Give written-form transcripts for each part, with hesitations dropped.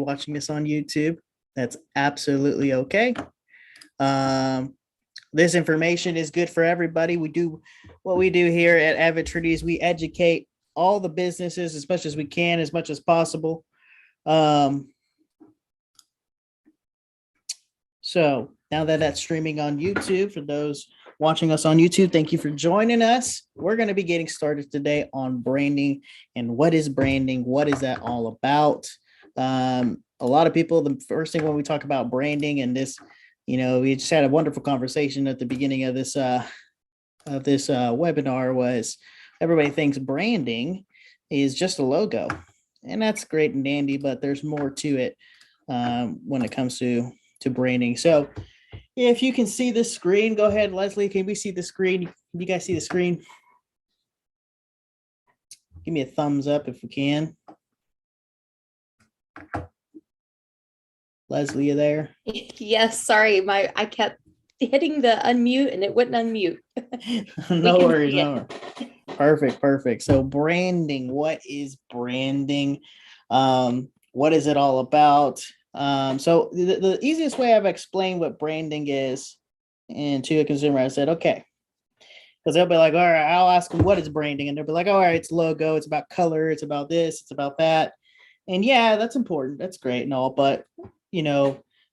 watching this on YouTube. That's absolutely okay. Um, this information is good for everybody. We do what we do here at Avid Treaties. We educate all the businesses as much as we can, as much as possible. So now that that's streaming on YouTube, for those watching us on YouTube, thank you for joining us. We're going to be getting started today on branding and what is branding? What is that all about? A lot of people, the first thing when we talk about branding and this, we just had a wonderful conversation at the beginning of this webinar was everybody thinks branding is just a logo, and that's great and dandy, but there's more to it when it comes to branding. So if you can see the screen, go ahead, Leslie. Can we see the screen? You guys see the screen? Give me a thumbs up if we can. Leslie, you there? Yes, sorry. I kept hitting the unmute and it wouldn't unmute. No worries. No worries. Perfect. So branding, what is branding? What is it all about? So the easiest way I've explained what branding is and to a consumer, I said, okay, because they'll be like, all right, I'll ask them what is branding. And they'll be like, all right, it's logo, it's about color, it's about this, it's about that. And yeah, that's important. That's great and all. But,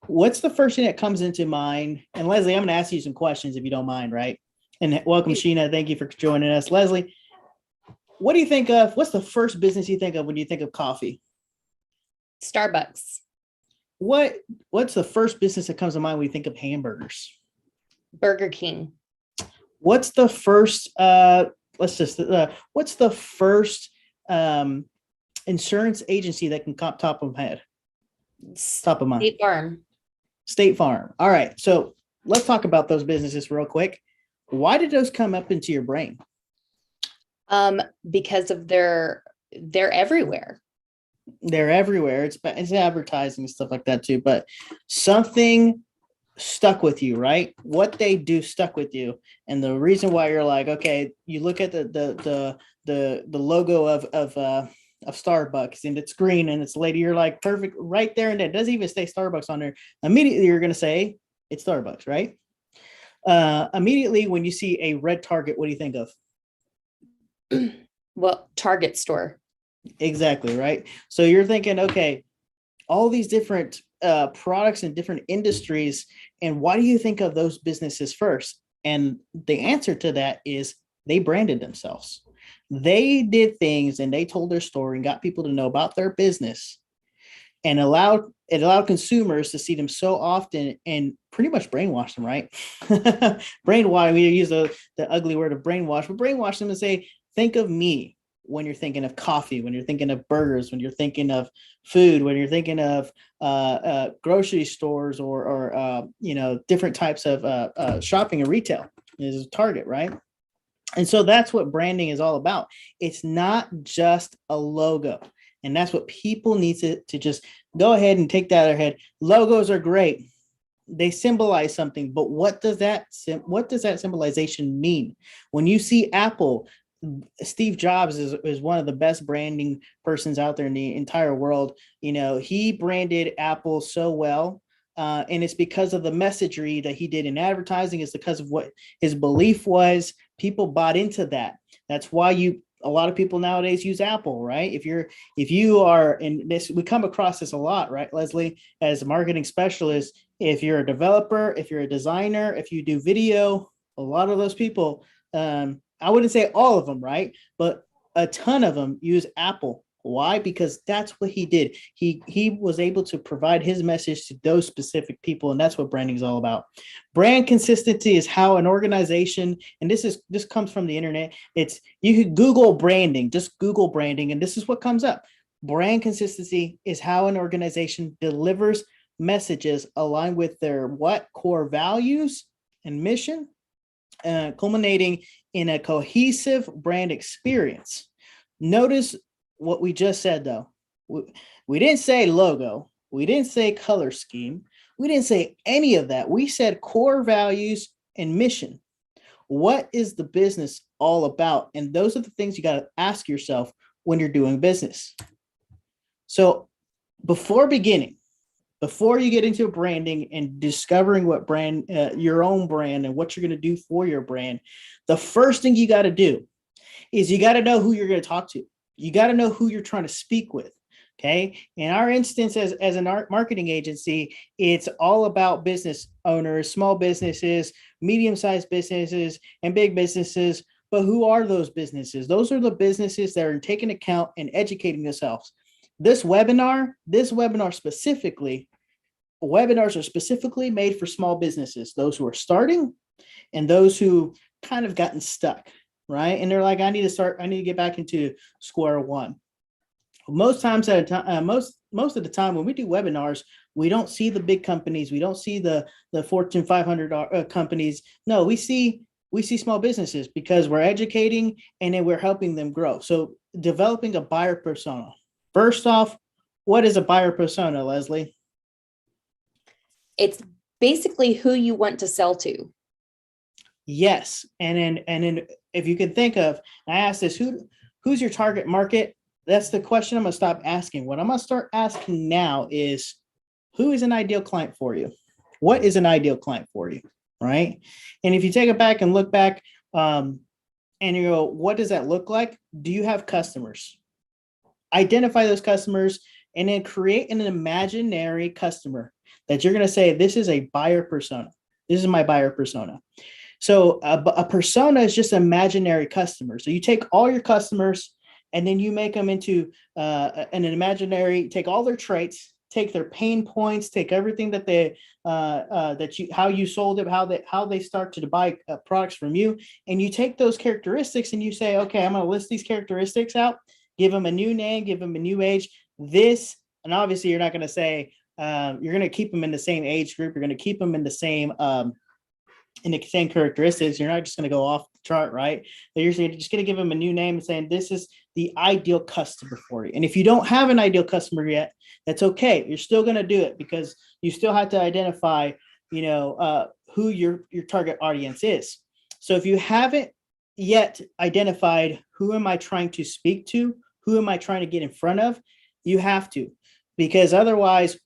what's the first thing that comes into mind? And Leslie, I'm going to ask you some questions if you don't mind, right? And welcome, Sheena. Thank you for joining us. Leslie, what do you think of? What's the first business you think of when you think of coffee? Starbucks. What's the first business that comes to mind when you think of hamburgers? Burger King. What's the first what's the first insurance agency that can top of my head? Top of mind. State Farm. State Farm. All right. So let's talk about those businesses real quick. Why did those come up into your brain? Because of they're everywhere. They're everywhere. It's advertising and stuff like that too, but something stuck with you, right? What they do stuck with you. And the reason why you're like, okay, you look at the logo of Starbucks and it's green and it's lady, you're like, perfect right there. And it doesn't even say Starbucks on there. Immediately you're going to say it's Starbucks, right? Immediately when you see a red Target, what do you think of? Well, Target store. Exactly, right? So you're thinking, okay, all these different products and different industries, and why do you think of those businesses first? And the answer to that is they branded themselves. They did things and they told their story and got people to know about their business, and it allowed consumers to see them so often and pretty much brainwash them, right? Brainwash, we use the ugly word of brainwash, but brainwash them and say, think of me when you're thinking of coffee, when you're thinking of burgers, when you're thinking of food, when you're thinking of grocery stores or different types of shopping and retail is Target, right? And so that's what branding is all about. It's not just a logo. And that's what people need to just go ahead and take that out of their head. Logos are great. They symbolize something, but what does that symbolization mean? When you see Apple, Steve Jobs is one of the best branding persons out there in the entire world. He branded Apple so well. And it's because of the messagery that he did in advertising. It's because of what his belief was. People bought into that. That's why a lot of people nowadays use Apple, right? If you are in this, we come across this a lot, right, Leslie, as a marketing specialist. If you're a developer, if you're a designer, if you do video, a lot of those people, I wouldn't say all of them, right? But a ton of them use Apple. Why? Because that's what he did. He was able to provide his message to those specific people, and that's what branding is all about. Brand consistency is how an organization, and this comes from the internet. You could Google branding, just Google branding, and this is what comes up. Brand consistency is how an organization delivers messages aligned with their core values and mission, culminating in a cohesive brand experience. Notice what we just said, though. We didn't say logo. We didn't say color scheme. We didn't say any of that. We said core values and mission. What is the business all about? And those are the things you got to ask yourself when you're doing business. So before beginning, before you get into branding and discovering what brand, your own brand and what you're going to do for your brand, the first thing you got to do is you got to know who you're going to talk to. You got to know who you're trying to speak with. Okay. In our instance, as an art marketing agency, it's all about business owners, small businesses, medium-sized businesses, and big businesses. But who are those businesses? Those are the businesses that are taking account and educating themselves. This webinar specifically, webinars are specifically made for small businesses, those who are starting and those who kind of gotten stuck, right? And they're like, I need to get back into square one. Most times at a time, most of the time when we do webinars, we don't see the big companies. We don't see the Fortune 500 companies. No, we see small businesses because we're educating and then we're helping them grow. So developing a buyer persona. First off, what is a buyer persona, Leslie? It's basically who you want to sell to. Yes. And then if you can think of, I asked this, who's your target market? That's the question I'm going to stop asking. What I'm going to start asking now is, who is an ideal client for you? What is an ideal client for you? Right. And if you take it back and look back, and you go, what does that look like? Do you have customers? Identify those customers and then create an imaginary customer that you're going to say, this is a buyer persona. This is my buyer persona. So a persona is just imaginary customer. So you take all your customers and then you make them into an imaginary, take all their traits, take their pain points, take everything that they how you sold it, how they start to buy products from you, and you take those characteristics and you say, okay, I'm going to list these characteristics out, give them a new name, give them a new age. This, and obviously you're not going to say you're going to keep them in the same age group. You're going to keep them in the same characteristics. You're not just going to go off the chart, right? But you're just going to give them a new name and saying, this is the ideal customer for you. And if you don't have an ideal customer yet, that's okay. You're still going to do it because you still have to identify, who your target audience is. So if you haven't yet identified who am I trying to speak to, who am I trying to get in front of, you have to, because otherwise,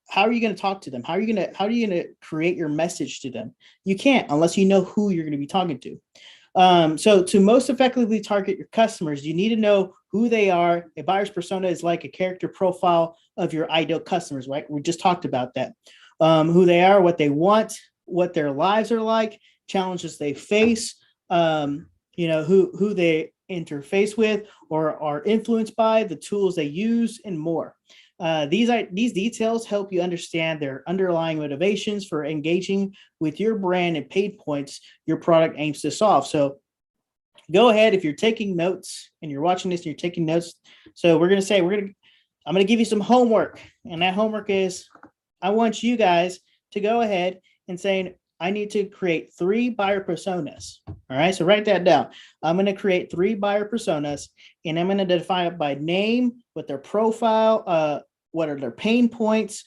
how are you going to talk to them? How are you going to create your message to them? You can't unless you know who you're going to be talking to. So to most effectively target your customers, you need to know who they are. A buyer's persona is like a character profile of your ideal customers, right? We just talked about that. Who they are, what they want, what their lives are like, challenges they face, who they interface with or are influenced by, the tools they use, and more. These details help you understand their underlying motivations for engaging with your brand and pain points your product aims to solve. So go ahead, if you're taking notes and you're watching this and you're taking notes. So I'm going to give you some homework. And that homework is, I want you guys to go ahead and say, I need to create 3 buyer personas. All right. So write that down. I'm going to create 3 buyer personas and I'm going to define it by name, with their profile, what are their pain points?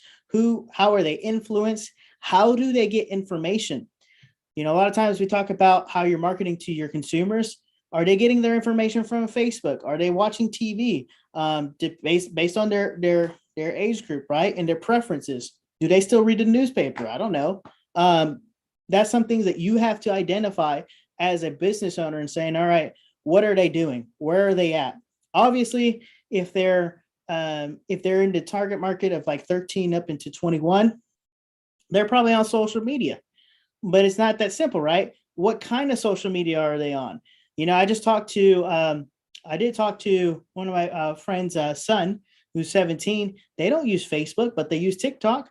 How are they influenced? How do they get information? A lot of times we talk about how you're marketing to your consumers. Are they getting their information from Facebook? Are they watching TV? Based on their age group, right? And their preferences. Do they still read the newspaper? I don't know. That's something that you have to identify as a business owner and saying, all right, what are they doing? Where are they at? Obviously, if they're in the target market of like 13 up into 21, they're probably on social media, but it's not that simple, right? What kind of social media are they on? I did talk to one of my friends' son who's 17. They don't use Facebook, but they use TikTok.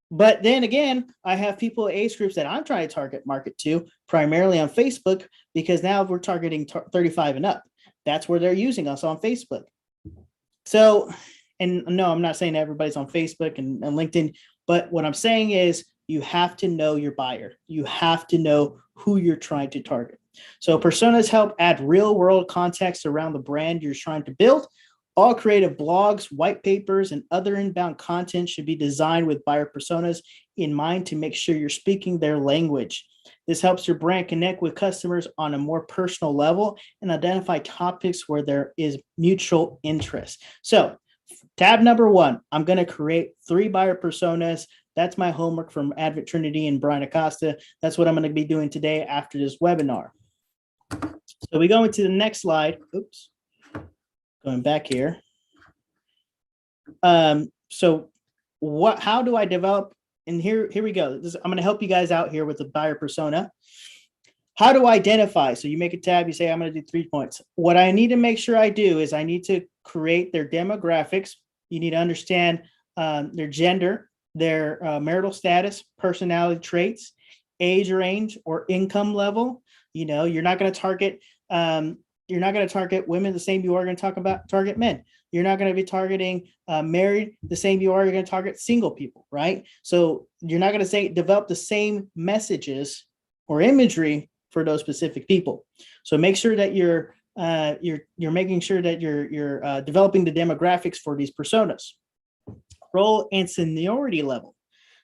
But then again, I have people age groups that I'm trying to target market to primarily on Facebook, because now we're targeting 35 and up. That's where they're using us, on Facebook. So, and no, I'm not saying everybody's on Facebook and LinkedIn, but what I'm saying is you have to know your buyer. You have to know who you're trying to target. So personas help add real world context around the brand you're trying to build. All creative blogs, white papers, and other inbound content should be designed with buyer personas in mind to make sure you're speaking their language. This helps your brand connect with customers on a more personal level and identify topics where there is mutual interest. So Tab number 1, I'm going to create 3 buyer personas. That's my homework from Advent Trinity and Brian Acosta. That's what I'm going to be doing today after this webinar. So we go into the next slide. Oops. Going back here. So how do I develop? And here we go. I'm going to help you guys out here with the buyer persona. How do I identify? So you make a tab, you say, I'm going to do 3 points. What I need to make sure I do is I need to create their demographics. You need to understand their gender, their marital status, personality traits, age range, or income level. You're not going to target women the same you are going to target men. You're not going to be targeting married the same you are. You're going to target single people, right? So you're not going to develop the same messages or imagery for those specific people. So make sure that you're making sure that you're developing the demographics for these personas. Role and seniority level.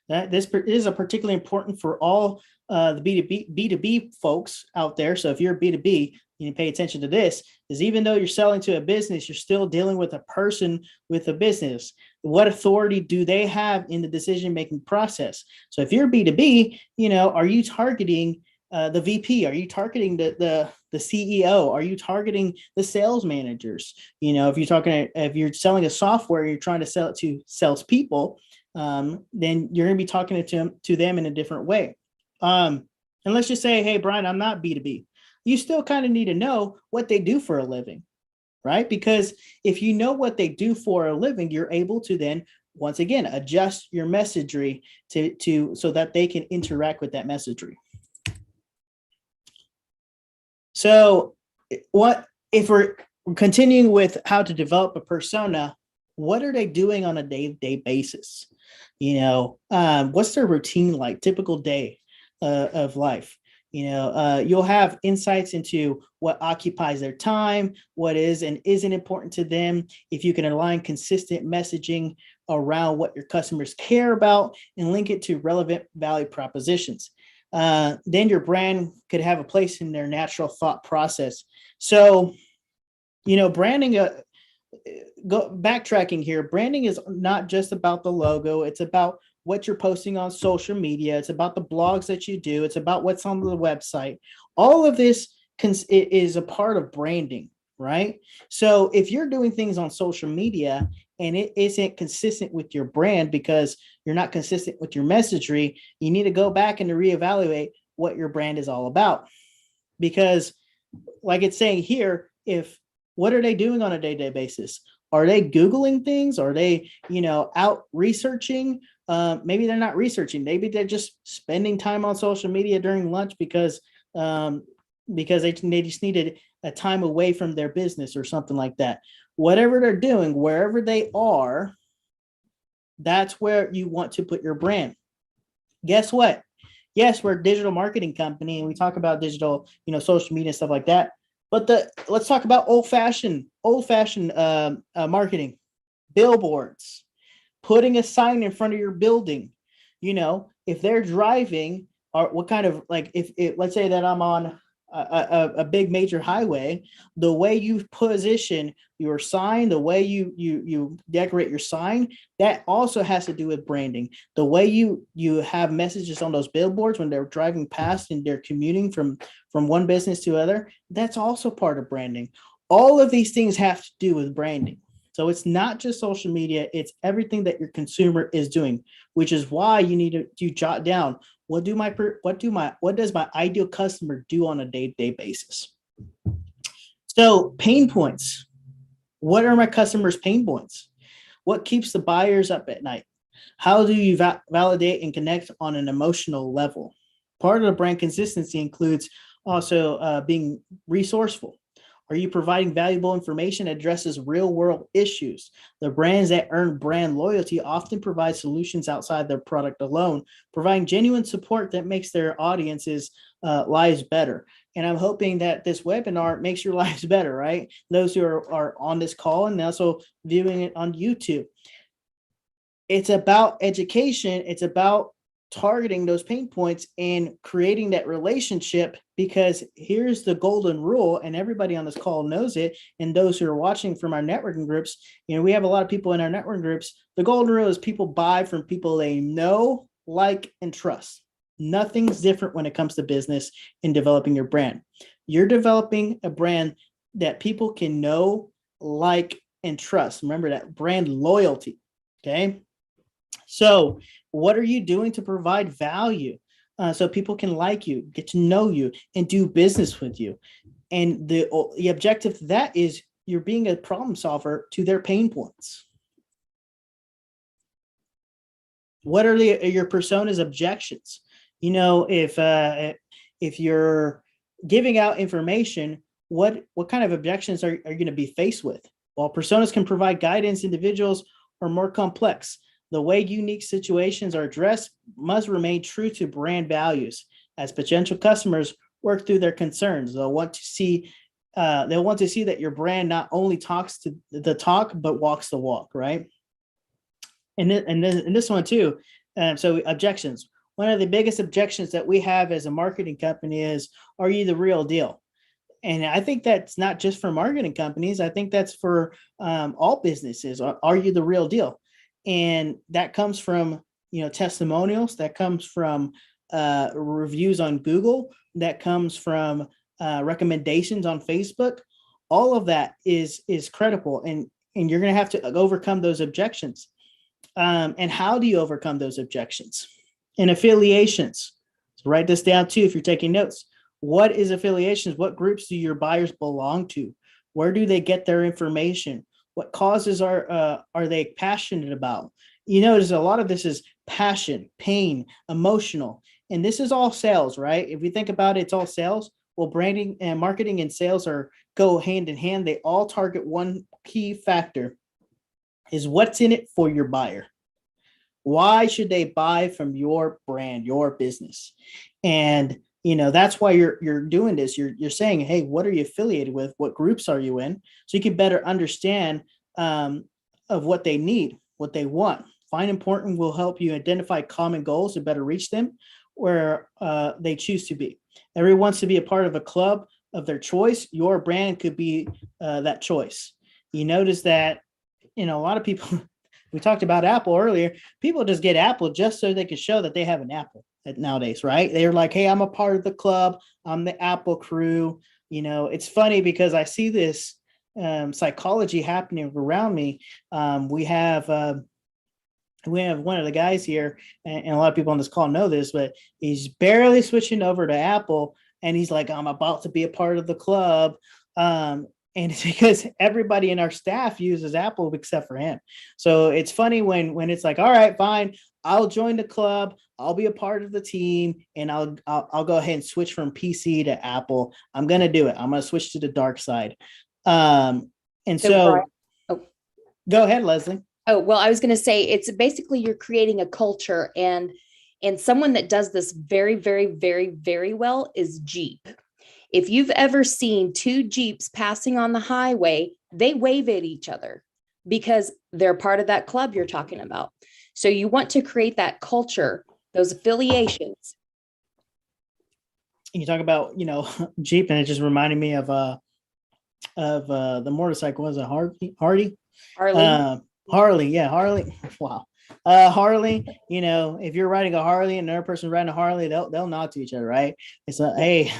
This is particularly important for all the B2B folks out there. So if you're B2B, you need to pay attention to this, is even though you're selling to a business, you're still dealing with a person with a business. What authority do they have in the decision-making process? So if you're B2B, are you targeting the VP? Are you targeting the CEO? Are you targeting the sales managers? If you're selling a software, you're trying to sell it to salespeople, then you're going to be talking to them in a different way. And let's just say, hey, Brian, I'm not B2B. You still kind of need to know what they do for a living, right? Because if you know what they do for a living, you're able to then, once again, adjust your messagery so that they can interact with that messagery. So what if we're continuing with how to develop a persona, what are they doing on a day-to-day basis? What's their routine like, typical day of life? You'll have insights into what occupies their time, what is and isn't important to them. If you can align consistent messaging around what your customers care about and link it to relevant value propositions, then your brand could have a place in their natural thought process. So, branding, backtracking here, branding is not just about the logo. It's about what you're posting on social media. It's about the blogs that you do. It's about what's on the website. All of this is a part of branding, right? So if you're doing things on social media and it isn't consistent with your brand because you're not consistent with your messagery, you need to go back and to reevaluate what your brand is all about. Because like it's saying here, what are they doing on a day-to-day basis? Are they Googling things? Are they, out researching? Maybe they're not researching. Maybe they're just spending time on social media during lunch because they just needed a time away from their business or something like that. Whatever they're doing, wherever they are, that's where you want to put your brand. Guess what? Yes, we're a digital marketing company and we talk about digital, social media and stuff like that. But let's talk about old-fashioned marketing, billboards, putting a sign in front of your building. If they're driving, or what kind of, like, if let's say that I'm on a big major highway, the way you position your sign, the way you decorate your sign, that also has to do with branding. The way you have messages on those billboards when they're driving past and they're commuting from one business to other, that's also part of branding. All of these things have to do with branding. So it's not just social media, it's everything that your consumer is doing, which is why you need to jot down what does my ideal customer do on a day-to-day basis. So pain points. What are my customers' pain points? What keeps the buyers up at night? How do you validate and connect on an emotional level? Part of the brand consistency includes also being resourceful. Are you providing valuable information that addresses real-world issues? The brands that earn brand loyalty often provide solutions outside their product alone, providing genuine support that makes their audiences' lives better. And I'm hoping that this webinar makes your lives better, right? Those who are on this call and also viewing it on YouTube. It's about education. It's about targeting those pain points and creating that relationship, because here's the golden rule, and everybody on this call knows it, and those who are watching from our networking groups, we have a lot of people in our networking groups. The golden rule is people buy from people they know, like, and trust. Nothing's different when it comes to business and developing your brand. You're developing a brand that people can know, like, and trust. Remember that brand loyalty. Okay. So what are you doing to provide value so people can like you, get to know you, and do business with you? And the objective to that is you're being a problem solver to their pain points. What are your persona's objections? If you're giving out information, what kind of objections are you going to be faced with? While personas can provide guidance, individuals are more complex. The way unique situations are addressed must remain true to brand values. As potential customers work through their concerns, they'll want to see that your brand not only talks to the talk, but walks the walk, right? And then this one too. So objections. One of the biggest objections that we have as a marketing company is, are you the real deal? And I think that's not just for marketing companies. I think that's for all businesses. Are you the real deal? And that comes from, testimonials, that comes from reviews on Google, that comes from recommendations on Facebook. All of that is credible, and you're going to have to overcome those objections. And how do you overcome those objections? And affiliations. So write this down too if you're taking notes. What is affiliations? What groups do your buyers belong to? Where do they get their information? What causes are they passionate about? There's a lot of this is passion, pain, emotional, and this is all sales, right? If we think about it, it's all sales. Well, branding and marketing and sales go hand in hand. They all target one key factor, is what's in it for your buyer. Why should they buy from your brand, your business? And that's why you're doing this. You're saying, hey, what are you affiliated with? What groups are you in? So you can better understand of what they need, what they want. Find important will help you identify common goals to better reach them where they choose to be. Everyone wants to be a part of a club of their choice. Your brand could be that choice. You notice that, a lot of people, we talked about Apple earlier. People just get Apple just so they can show that they have an Apple nowadays, right? They're like, hey, I'm a part of the club. I'm the Apple crew. It's funny because I see this psychology happening around me. We have one of the guys here, and a lot of people on this call know this, but he's barely switching over to Apple, and he's like, I'm about to be a part of the club. And it's because everybody in our staff uses Apple except for him. So it's funny when it's like, all right, fine, I'll join the club, I'll be a part of the team, and I'll go ahead and switch from PC to Apple. I'm gonna do it. I'm gonna switch to the dark side. And so go ahead, Leslie. Oh, well, I was going to say, it's basically you're creating a culture, and someone that does this very, very, very, very well is Jeep. If you've ever seen two Jeeps passing on the highway, they wave at each other because they're part of that club you're talking about. So you want to create that culture, those affiliations. You talk about, Jeep, and it just reminded me of the motorcycle. Was it Harley? Harley, yeah, Harley. Wow. Harley, if you're riding a Harley and another person's riding a Harley, they'll nod to each other, right? It's a, hey,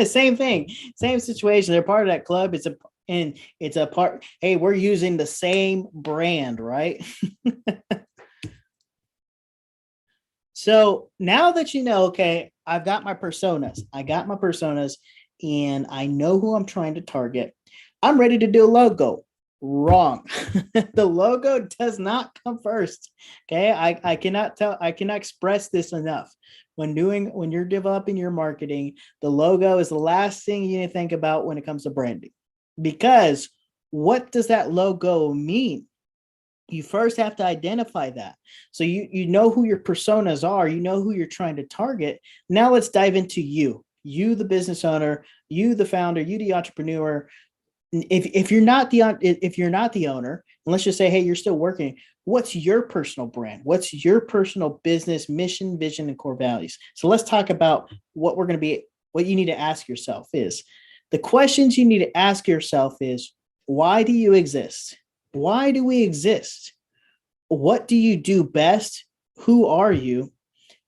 same thing, same situation. They're part of that club. It's a part. Hey, we're using the same brand, right? So now that okay, I've got my personas. And I know who I'm trying to target. I'm ready to do a logo. Wrong. The logo does not come first. Okay. I cannot express this enough. When you're developing your marketing, the logo is the last thing you need to think about when it comes to branding. Because what does that logo mean? You first have to identify that. So you know who your personas are, you know who you're trying to target. Now let's dive into you, the business owner, you, the founder, you, the entrepreneur. if you're not the owner, and let's just say, hey, you're still working, what's your personal brand? What's your personal business mission, vision, and core values? So let's talk about what you need to ask yourself is the questions you need to ask yourself is, why do you exist? Why do we exist? What do you do best? Who are you?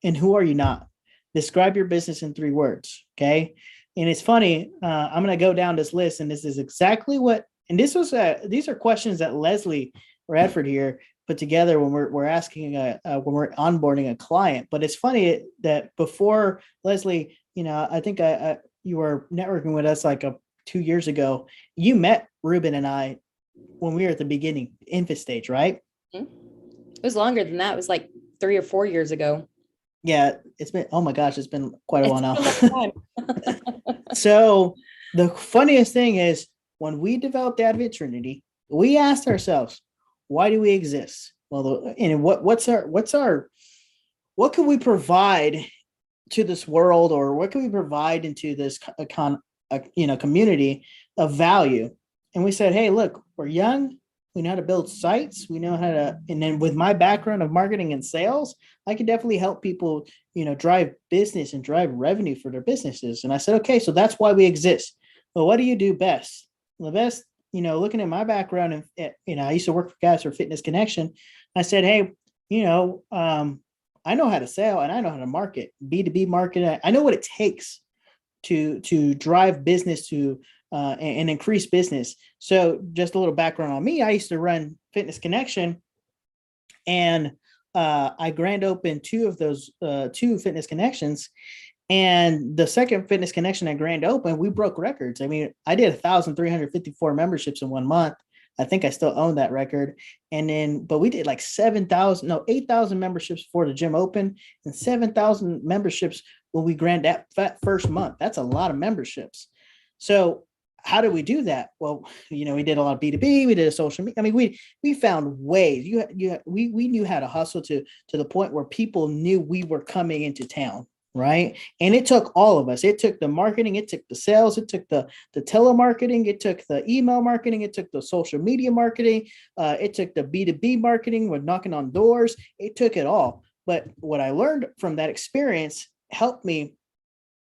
And who are you not? Describe your business in 3 words. Okay. And it's funny. I'm going to go down this list, and this is exactly what. And these are questions that Leslie Radford here put together when we're asking when we're onboarding a client. But it's funny that before Leslie, I think you were networking with us like 2 years ago. You met Ruben and I when we were at the beginning, infant stage, right? It was longer than that. It was like 3 or 4 years ago. Yeah, it's been, oh my gosh, it's been quite a while now. So the funniest thing is when we developed Advent Trinity, we asked ourselves, why do we exist? Well, and what can we provide to this world, or what can we provide into this community of value? And we said, hey, look, we're young. We know how to build sites. We know how to, and then with my background of marketing and sales, I can definitely help people, drive business and drive revenue for their businesses. And I said, okay, so that's why we exist. Well, what do you do best? Well, the best, looking at my background, and, I used to work for guys for Fitness Connection. I said, hey, I know how to sell and I know how to market, B2B market. I know what it takes to drive business and increase business. So just a little background on me. I used to run Fitness Connection, and I grand opened 2 of those 2 Fitness Connections. And the second Fitness Connection I grand opened, we broke records. I mean, I did 1,354 memberships in 1 month. I think I still own that record. And then, but we did like 8,000 memberships before the gym opened, and 7,000 memberships when we grand that first month. That's a lot of memberships. So how do we do that? Well, we did a lot of B2B. We did a social media. I mean, we found ways. We knew how to hustle to the point where people knew we were coming into town, right? And it took all of us. It took the marketing. It took the sales. It took the telemarketing. It took the email marketing. It took the social media marketing. It took the B2B marketing with knocking on doors. It took it all. But what I learned from that experience helped me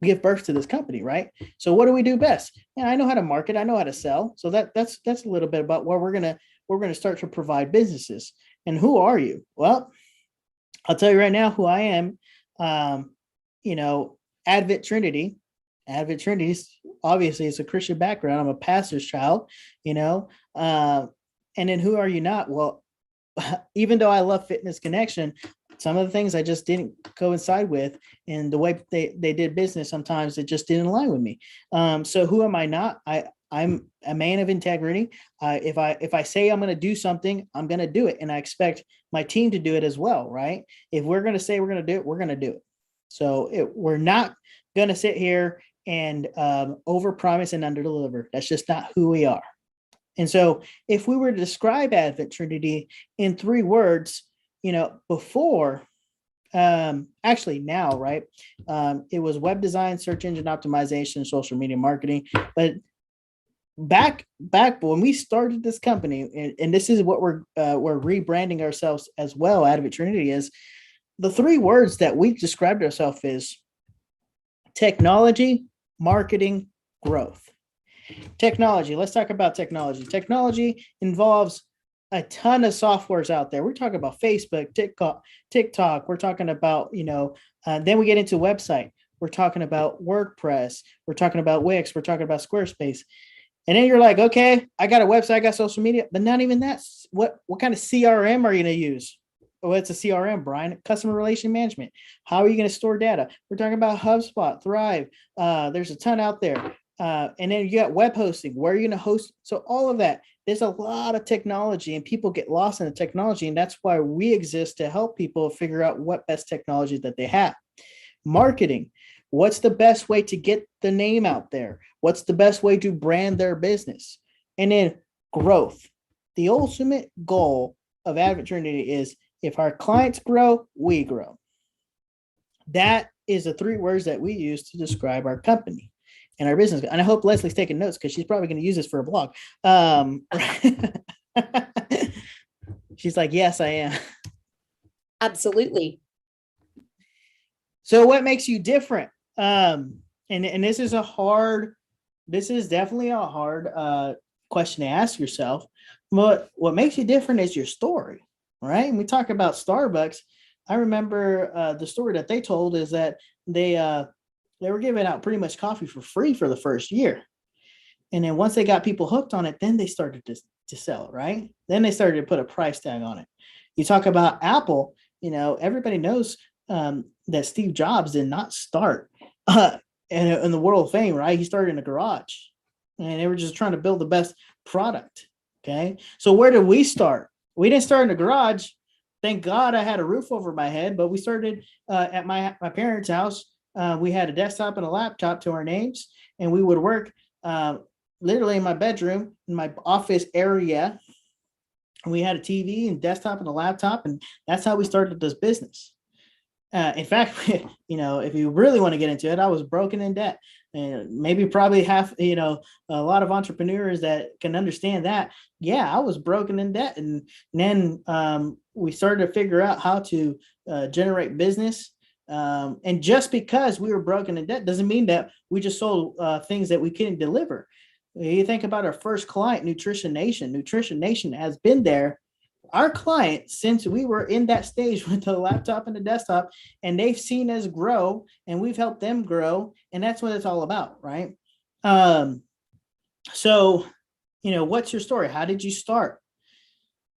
give birth to this company, right? So what do we do best? Yeah, I know how to market. I know how to sell. So that's a little bit about where we're gonna start to provide businesses. And who are you? Well, I'll tell you right now who I am. Advent Trinity. Advent Trinity is obviously it's a Christian background. I'm a pastor's child. And then who are you not? Well, even though I love Fitness Connection, some of the things I just didn't coincide with, and the way they did business, sometimes it just didn't align with me. So who am I not? I'm a man of integrity. If I say I'm going to do something, I'm going to do it. And I expect my team to do it as well, right? If we're going to say we're going to do it, we're going to do it. So we're not going to sit here and over promise and under deliver. That's just not who we are. And so if we were to describe Advent Trinity in 3 words, before, actually now, right? It was web design, search engine optimization, social media marketing. But back when we started this company, and this is what we're rebranding ourselves as well, Advent Trinity, is the 3 words that we described ourselves is technology, marketing, growth. Technology. Let's talk about technology. Technology involves a ton of softwares out there. We're talking about Facebook, TikTok. We're talking about, then we get into website. We're talking about WordPress. We're talking about Wix. We're talking about Squarespace. And then you're like, okay, I got a website, I got social media, but not even that. What kind of CRM are you going to use? Well, it's a CRM, Brian, customer relation management. How are you going to store data? We're talking about HubSpot, Thrive. There's a ton out there. And then you got web hosting. Where are you going to host? So all of that, there's a lot of technology, and people get lost in the technology. And that's why we exist, to help people figure out what best technology that they have. Marketing. What's the best way to get the name out there? What's the best way to brand their business? And then growth. The ultimate goal of Advent Trinity is, if our clients grow, we grow. That is the 3 words that we use to describe our company. in our business. And I hope Leslie's taking notes because she's probably going to use this for a blog. She's like, yes, I am. Absolutely. So what makes you different? And this is definitely a hard question to ask yourself. But what makes you different is your story, right? And we talk about Starbucks. I remember the story that they told is that they were giving out pretty much coffee for free for the first year. And then once they got people hooked on it, then they started to sell it, right? Then they started to put a price tag on it. You talk about Apple, everybody knows that Steve Jobs did not start in the world of fame, right? He started in a garage and they were just trying to build the best product. Okay. So where did we start? We didn't start in the garage. Thank God I had a roof over my head, but we started at my parents' house. We had a desktop and a laptop to our names, and we would work literally in my bedroom, in my office area. We had a TV and desktop and a laptop, and that's how we started this business. In fact, if you really want to get into it, I was broken in debt. And maybe probably half, a lot of entrepreneurs that can understand that. Yeah, I was broken in debt. And then we started to figure out how to generate business. And just because we were broken in debt doesn't mean that we just sold things that we couldn't deliver. You think about our first client, Nutrition Nation. Nutrition Nation has been there, our client, since we were in that stage with the laptop and the desktop, and they've seen us grow and we've helped them grow. And that's what it's all about, right? So, what's your story? How did you start?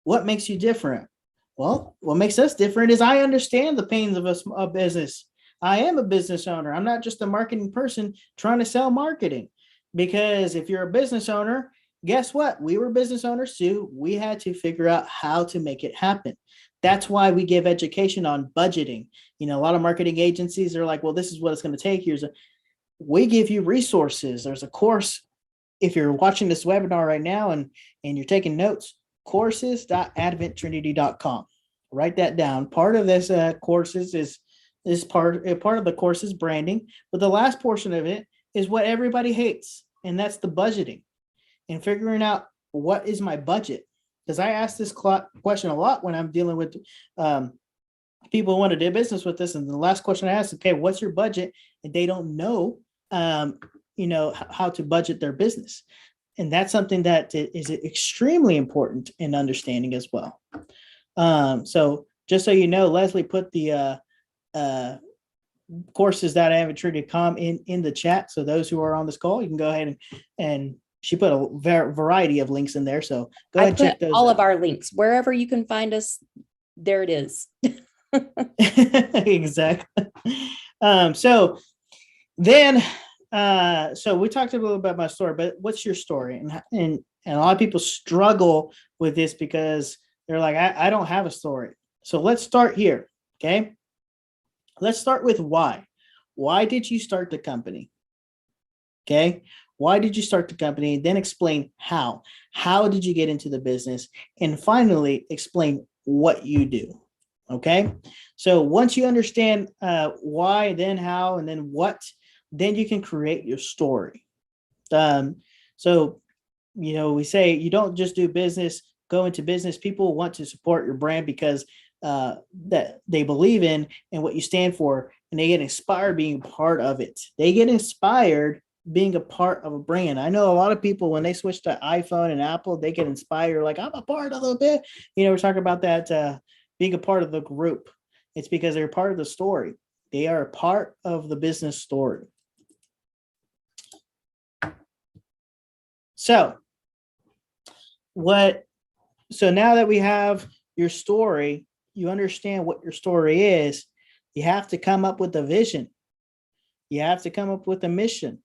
What makes you different? Well, what makes us different is I understand the pains of a business. I am a business owner. I'm not just a marketing person trying to sell marketing. Because if you're a business owner, guess what? We were business owners too. We had to figure out how to make it happen. That's why we give education on budgeting. A lot of marketing agencies are like, well, this is what it's going to take. We give you resources. There's a course. If you're watching this webinar right now and you're taking notes, courses.adventtrinity.com. Write that down. Part of this courses is part of the course is branding, but the last portion of it is what everybody hates, and that's the budgeting and figuring out what is my budget. Because I ask this question a lot when I'm dealing with people who want to do business with this. And the last question I ask, okay, what's your budget? And they don't know, how to budget their business. And that's something that is extremely important in understanding as well. So just so you know, Leslie put the courses.adventtrinity.com in the chat. So those who are on this call, you can go ahead and she put a variety of links in there. So go ahead and check those all out. of our links, wherever you can find us, there it is. Exactly. So we talked a little bit about my story, but what's your story? And a lot of people struggle with this because they're like, I don't have a story. So let's start here. Okay. Let's start with why. Why did you start the company? Okay. Why did you start the company? Then explain how. How did you get into the business? And finally, explain what you do. Okay. So once you understand why, then how, and then what, then you can create your story. So, we say you don't just do business, go into business. People want to support your brand because that they believe in and what you stand for, and they get inspired being part of it. They get inspired being a part of a brand. I know a lot of people, when they switch to iPhone and Apple, they get inspired, like, I'm a part of the bit. We're talking about that being a part of the group. It's because they're part of the story. They are a part of the business story. So now that we have your story, you understand what your story is, you have to come up with a vision. You have to come up with a mission.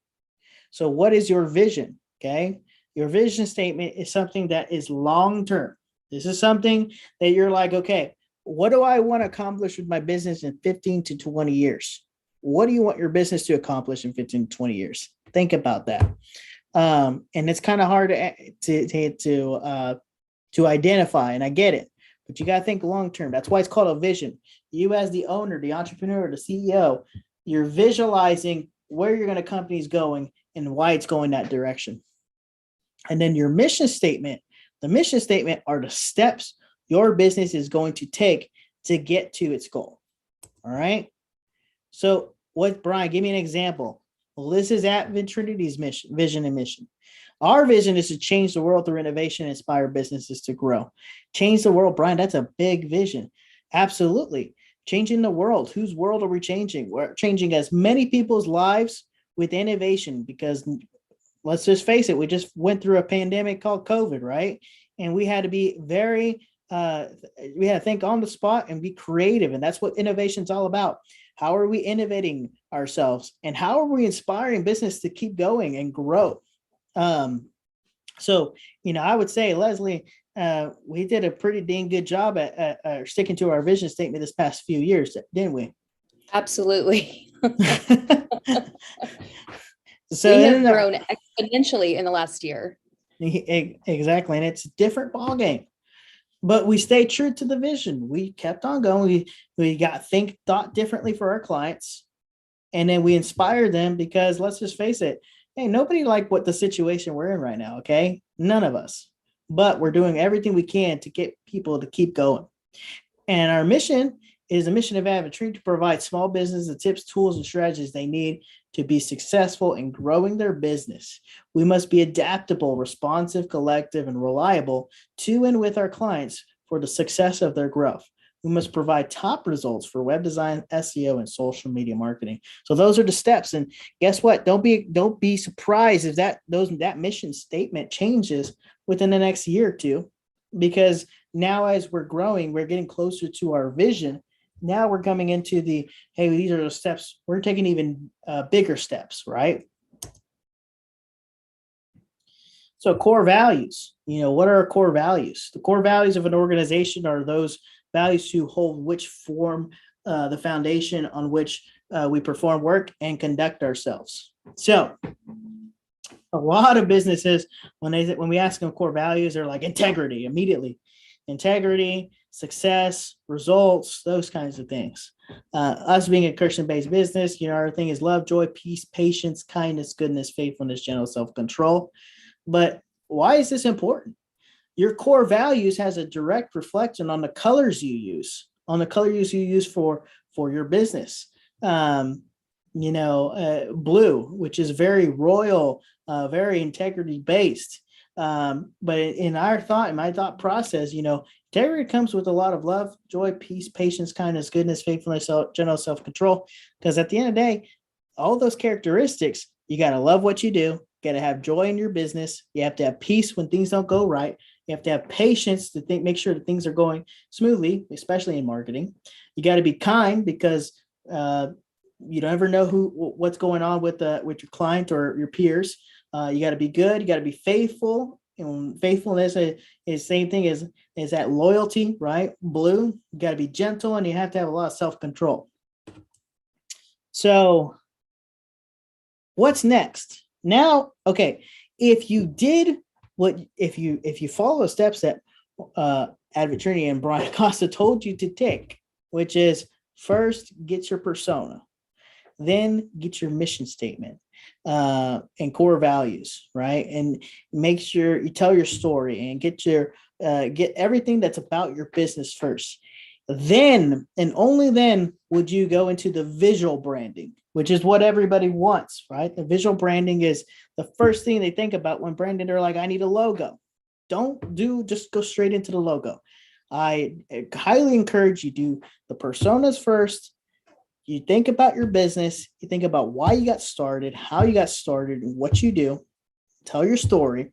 So what is your vision? Okay. Your vision statement is something that is long-term. This is something that you're like, okay, what do I want to accomplish with my business in 15 to 20 years? What do you want your business to accomplish in 15 to 20 years? Think about that. And it's kind of hard to identify, and I get it, but you got to think long-term. That's why it's called a vision. You as the owner, the entrepreneur, the CEO, you're visualizing where your company's going and why it's going that direction. And then your mission statement, the mission statement are the steps your business is going to take to get to its goal. All right. So what, Brian, give me an example. Well, this is at Trinity's mission, vision and mission. Our vision is to change the world through innovation and inspire businesses to grow. Change the world, Brian, that's a big vision. Absolutely. Changing the world. Whose world are we changing? We're changing as many people's lives with innovation, because let's just face it, we just went through a pandemic called COVID, right? And we had to be very, we had to think on the spot and be creative. And that's what innovation is all about. How are we innovating ourselves? And how are we inspiring business to keep going and grow? So, I would say, Leslie, we did a pretty dang good job at sticking to our vision statement this past few years, didn't we? Absolutely. So we have grown exponentially in the last year. Exactly. And it's a different ballgame. But we stayed true to the vision. We kept on going. We got thought differently for our clients. And then we inspired them, because let's just face it, hey, nobody liked what the situation we're in right now, okay? None of us. But we're doing everything we can to get people to keep going. And our mission is a mission of Adventry to provide small businesses the tips, tools, and strategies they need to be successful in growing their business. We must be adaptable, responsive, collective, and reliable to and with our clients for the success of their growth. We must provide top results for web design, SEO, and social media marketing. So those are the steps. And guess what? Don't be surprised if that mission statement changes within the next year or two, because now as we're growing, we're getting closer to our vision. Now we're coming into hey, these are the steps. We're taking even bigger steps, right? So core values, what are our core values? The core values of an organization are those values who hold which form the foundation on which we perform work and conduct ourselves. So a lot of businesses, when we ask them core values, they're like integrity immediately. Integrity, success, results, those kinds of things. Us being a Christian-based business, our thing is love, joy, peace, patience, kindness, goodness, faithfulness, gentle self-control. But why is this important? Your core values has a direct reflection on the colors you use, for your business. Blue, which is very royal, very integrity-based. But in my thought process, integrity comes with a lot of love, joy, peace, patience, kindness, goodness, faithfulness, gentle self-control. Because at the end of the day, all those characteristics, you got to love what you do. You got to have joy in your business. You have to have peace when things don't go right. You have to have patience to make sure that things are going smoothly, especially in marketing. You got to be kind, because you don't ever know what's going on with your client or your peers. You got to be good. You got to be faithful. And faithfulness is same thing as that loyalty, right? Blue, you got to be gentle, and you have to have a lot of self-control. So what's next? Now, okay, if you follow the steps that Adventry and Brian Acosta told you to take, which is first get your persona, then get your mission statement and core values, right? And make sure you tell your story and get everything that's about your business first. Then, and only then, would you go into the visual branding, which is what everybody wants, right? The visual branding is the first thing they think about when branding. They're like, I need a logo. Just go straight into the logo. I highly encourage you do the personas first. You think about your business. You think about why you got started, how you got started, and what you do. Tell your story.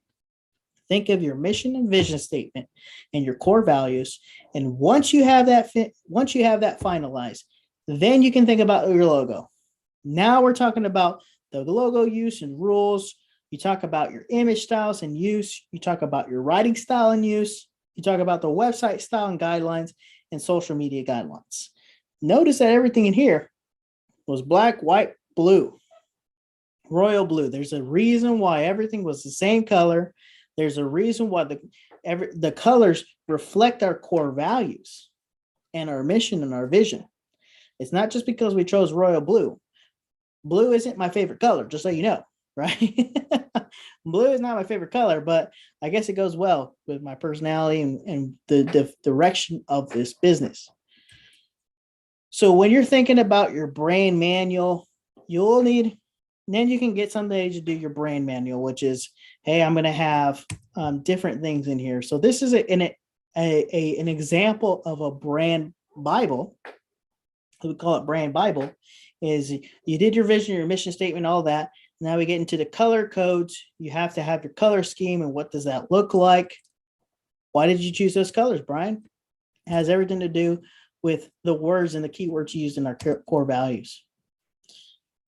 Think of your mission and vision statement and your core values. And once you have that finalized, then you can think about your logo. Now we're talking about the logo use and rules. You talk about your image styles and use. You talk about your writing style and use. You talk about the website style and guidelines and social media guidelines. Notice that everything in here was black, white, blue, royal blue. There's a reason why everything was the same color. There's a reason why the colors reflect our core values and our mission and our vision. It's not just because we chose royal blue. Blue isn't my favorite color, just so you know. right? Blue is not my favorite color, but I guess it goes well with my personality and the direction of this business. So when you're thinking about your brand manual, you'll need, then you can get somebody to do your brand manual, which is, hey, I'm going to have different things in here. So this is an example of a brand Bible. We call it brand Bible. Is you did your vision, your mission statement, all that. Now we get into the color codes. You have to have your color scheme, and what does that look like? Why did you choose those colors, Brian? It has everything to do with the words and the keywords used in our core values.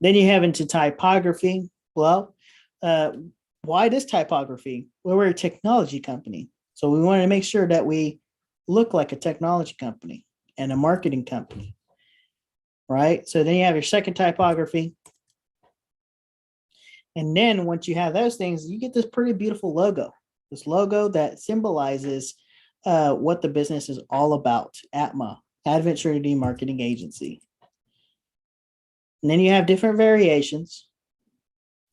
Then you have into typography. Well, why this typography? Well, we're a technology company, so we want to make sure that we look like a technology company and a marketing company, right? So then you have your second typography. And then once you have those things, you get this pretty beautiful logo, this logo that symbolizes what the business is all about, ATMA, Advent Trinity Marketing Agency. And then you have different variations.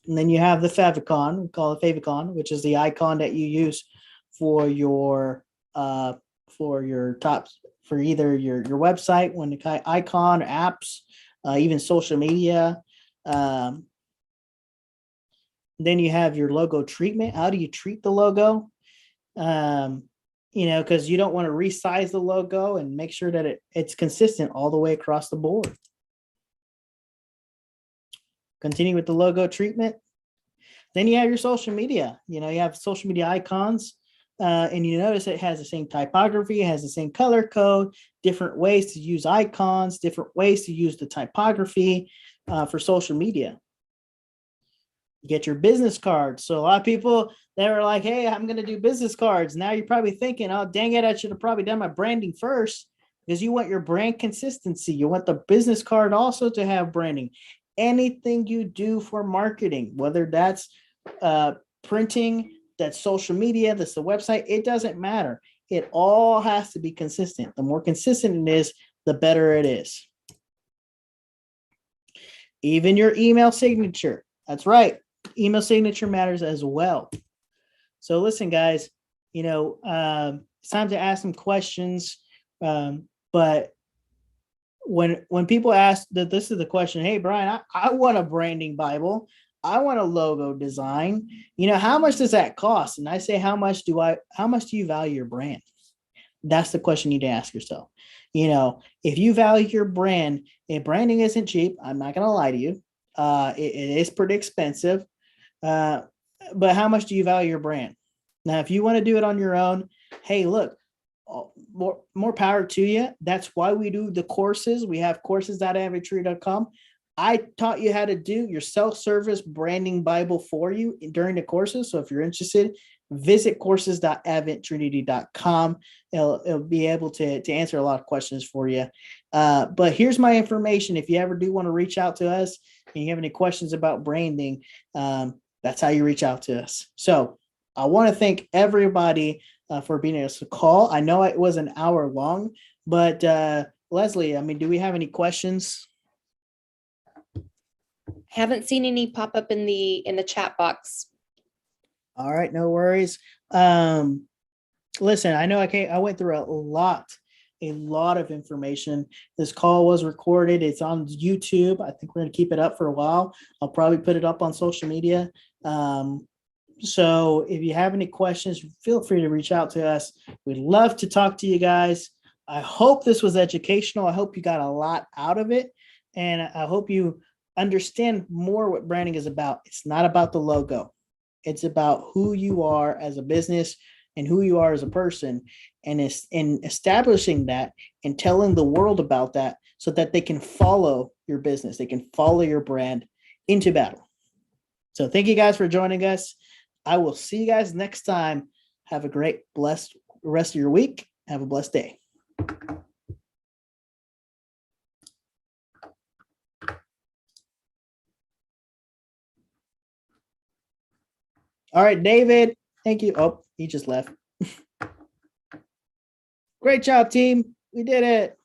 And then you have the favicon, we call it favicon, which is the icon that you use for your tops, for either your website, when the icon, apps, even social media. Then you have your logo treatment. How do you treat the logo? Because you don't want to resize the logo, and make sure that it's consistent all the way across the board. Continue with the logo treatment. Then you have your social media. You have social media icons, and you notice it has the same typography, it has the same color code, different ways to use icons, different ways to use the typography for social media. You get your business cards. So a lot of people, they were like, hey, I'm going to do business cards. Now you're probably thinking, oh, dang it, I should have probably done my branding first, because you want your brand consistency. You want the business card also to have branding. Anything you do for marketing, whether that's printing, that's social media, that's the website, it doesn't matter. It all has to be consistent. The more consistent it is, the better it is. Even your email signature. That's right. Email signature matters as well. So listen, guys, it's time to ask some questions. But when people ask that, this is the question, hey, Brian, I want a branding Bible. I want a logo design. How much does that cost? And I say, how much do you value your brand? That's the question you need to ask yourself. If you value your brand, and branding isn't cheap, I'm not going to lie to you. It is pretty expensive. But how much do you value your brand? Now, if you want to do it on your own, hey, look, more power to you. That's why we do the courses. We have courses.adventtree.com. I taught you how to do your self-service branding Bible for you during the courses. So if you're interested, visit courses.adventtrinity.com. It'll be able to answer a lot of questions for you. But here's my information. If you ever do want to reach out to us and you have any questions about branding, that's how you reach out to us. So I want to thank everybody for being able to call. I know it was an hour long, but Leslie, do we have any questions? Haven't seen any pop up in the chat box. All right, no worries. Listen, I know I went through a lot of information. This call was recorded. It's on YouTube. I think we're going to keep it up for a while. I'll probably put it up on social media. So if you have any questions, feel free to reach out to us. We'd love to talk to you guys. I hope this was educational. I hope you got a lot out of it. And I hope you understand more what branding is about. It's not about the logo. It's about who you are as a business and who you are as a person, and it's in establishing that and telling the world about that so that they can follow your business. They can follow your brand into battle. So thank you guys for joining us. I will see you guys next time. Have a great, blessed rest of your week. Have a blessed day. All right, David. Thank you. Oh, he just left. Great job, team. We did it.